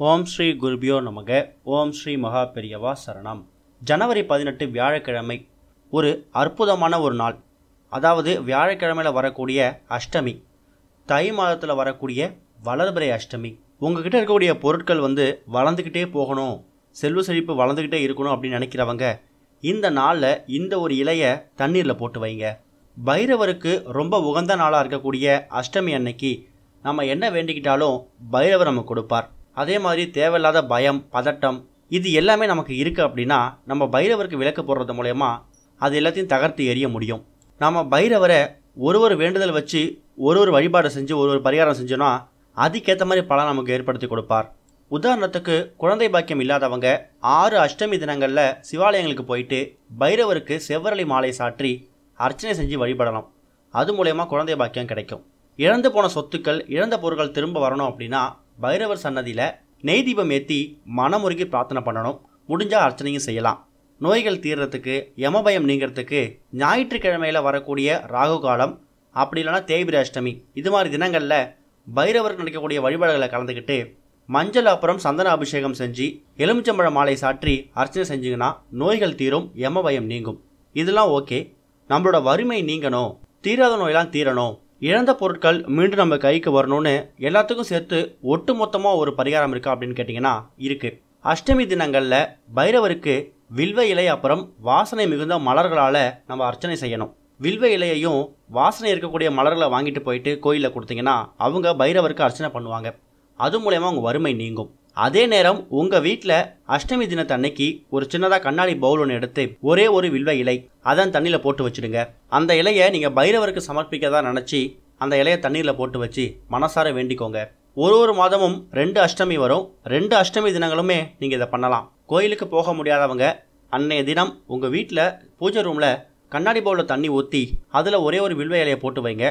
ஓம் ஸ்ரீ குருபியோ நமக. ஓம் ஸ்ரீ மகா பெரியவா சரணம். ஜனவரி 18 வியாழக்கிழமை ஒரு அற்புதமான ஒரு நாள். அதாவது வியாழக்கிழமையில் வரக்கூடிய அஷ்டமி, தை மாதத்தில் வரக்கூடிய வளர்பிறை அஷ்டமி. உங்ககிட்ட இருக்கக்கூடிய பொருட்கள் வளர்ந்துக்கிட்டே போகணும், செல்வ செழிப்பு வளர்ந்துக்கிட்டே இருக்கணும் அப்படின்னு நினைக்கிறவங்க இந்த நாளில் இந்த ஒரு இலையை தண்ணீரில் போட்டு வைங்க. பைரவருக்கு ரொம்ப உகந்த நாளாக இருக்கக்கூடிய அஷ்டமி அன்னைக்கு நம்ம என்ன வேண்டிக்கிட்டாலும் பைரவர் நமக்கு கொடுப்பார். அதே மாதிரி தேவையில்லாத பயம், பதட்டம் இது எல்லாமே நமக்கு இருக்குது அப்படின்னா நம்ம பைரவருக்கு விளக்கு போடுறது மூலயமா அது எல்லாத்தையும் தகர்த்து எறிய முடியும். நம்ம பைரவரை ஒரு வேண்டுதல் வச்சு ஒரு வழிபாடு செஞ்சு ஒரு பரிகாரம் செஞ்சோன்னா அதுக்கேற்ற மாதிரி பலன் நமக்கு ஏற்படுத்தி கொடுப்பார். உதாரணத்துக்கு குழந்தை பாக்கியம் இல்லாதவங்க 6 அஷ்டமி தினங்களில் சிவாலயங்களுக்கு போயிட்டு பைரவருக்கு செவ்வரளி மாலை சாற்றி அர்ச்சனை செஞ்சு வழிபடலாம். அது மூலயமா குழந்தை பாக்கியம் கிடைக்கும். இழந்து போன சொத்துக்கள், இழந்த பொருட்கள் திரும்ப வரணும் அப்படின்னா பைரவர் சன்னதியில் நெய் தீபம் ஏற்றி மனமுருகி பிரார்த்தனை பண்ணணும். முடிஞ்சால் அர்ச்சனையும் செய்யலாம். நோய்கள் தீர்றதுக்கு, யமபயம் நீங்கிறதுக்கு ஞாயிற்றுக்கிழமையில் வரக்கூடிய ராகு காலம், அப்படி இல்லைனா தேய்பிரை அஷ்டமி, இது மாதிரி தினங்களில் பைரவருக்கு நடக்கக்கூடிய வழிபாடுகளை கலந்துக்கிட்டு மஞ்சள் அப்புறம் சந்தன அபிஷேகம் செஞ்சு எலுமிச்சம்பழ மாலை சாற்றி அர்ச்சனை செஞ்சிங்கன்னா நோய்கள் தீரும், யமபயம் நீங்கும். இதெல்லாம் ஓகே. நம்மளோட வறுமை நீங்கணும், தீராத நோயெல்லாம் தீரணும், இழந்த பொருட்கள் மீண்டும் நம்ம கைக்கு வரணும்னு எல்லாத்துக்கும் சேர்த்து ஒட்டு மொத்தமாக ஒரு பரிகாரம் இருக்கா அப்படின்னு கேட்டிங்கன்னா இருக்குது. அஷ்டமி தினங்களில் பைரவருக்கு வில்வ இலை அப்புறம் வாசனை மிகுந்த மலர்களால் நம்ம அர்ச்சனை செய்யணும். வில்வ இலையையும் வாசனை இருக்கக்கூடிய மலர்களை வாங்கிட்டு போயிட்டு கோயிலில் கொடுத்தீங்கன்னா அவங்க பைரவருக்கு அர்ச்சனை பண்ணுவாங்க. அது மூலயமா உங்கள் வறுமை நீங்கும். அதே நேரம் உங்கள் வீட்டில் அஷ்டமி தினத்து அன்னைக்கு ஒரு சின்னதாக கண்ணாடி பவுல் ஒன்று எடுத்து ஒரே ஒரு வில்வ இலை அதன் தண்ணியில் போட்டு வச்சுடுங்க. அந்த இலையை நீங்கள் பைரவருக்கு சமர்ப்பிக்கதா நினச்சி அந்த இலையை தண்ணீரில் போட்டு வச்சு மனசார வேண்டிக்கோங்க. ஒரு மாதமும் 2 அஷ்டமி வரும். 2 அஷ்டமி தினங்களுமே நீங்கள் இதை பண்ணலாம். கோயிலுக்கு போக முடியாதவங்க அன்னைய தினம் உங்கள் வீட்டில் பூஜை ரூமில் கண்ணாடி பவுலில் தண்ணி ஊற்றி அதில் ஒரே ஒரு வில்வ இலையை போட்டு வைங்க.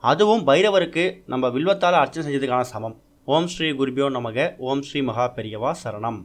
அதுவும் பைரவருக்கு நம்ம வில்வத்தால் அர்ச்சனை செஞ்சதுக்கான சமம். ஓம் ஸ்ரீ குருபியோ நமக. ஓம் ஸ்ரீ மகா பெரியவா சரணம்.